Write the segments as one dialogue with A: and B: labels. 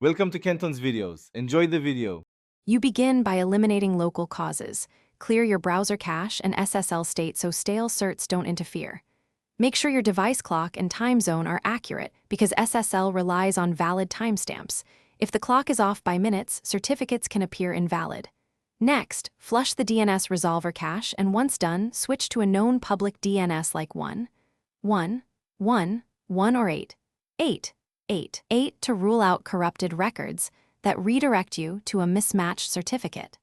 A: Welcome to Kenton's videos. Enjoy the video.
B: You begin by eliminating local causes. Clear your browser cache and SSL state so stale certs don't interfere. Make sure your device clock and time zone are accurate because SSL relies on valid timestamps. If the clock is off by minutes, certificates can appear invalid. Next, flush the DNS resolver cache and once done, switch to a known public DNS like 1, 1, 1, 1 or 8, 8, 8, 8 to rule out corrupted records that redirect you to a mismatched certificate.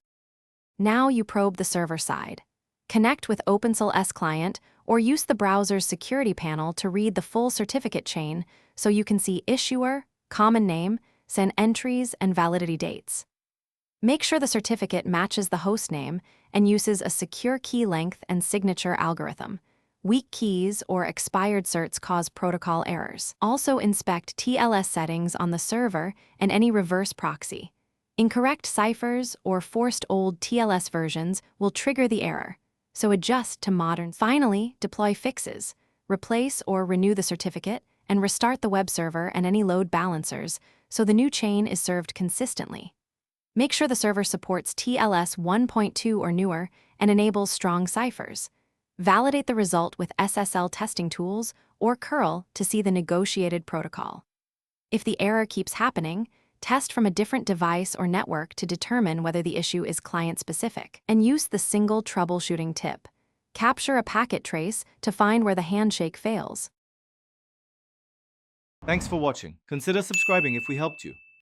B: Now you probe the server side. Connect with OpenSL client or use the browser's security panel to read the full certificate chain so you can see issuer, common name, SIN entries, and validity dates. Make sure the certificate matches the host name and uses a secure key length and signature algorithm. Weak keys or expired certs cause protocol errors. Also inspect TLS settings on the server and any reverse proxy. Incorrect ciphers or forced old TLS versions will trigger the error, so adjust to modern. Finally, deploy fixes. Replace or renew the certificate and restart the web server and any load balancers so the new chain is served consistently. Make sure the server supports TLS 1.2 or newer and enables strong ciphers. Validate the result with SSL testing tools or curl to see the negotiated protocol. If the error keeps happening, test from a different device or network to determine whether the issue is client-specific. And use the single troubleshooting tip. Capture a packet trace to find where the handshake fails.
A: Thanks for watching. Consider subscribing if we helped you.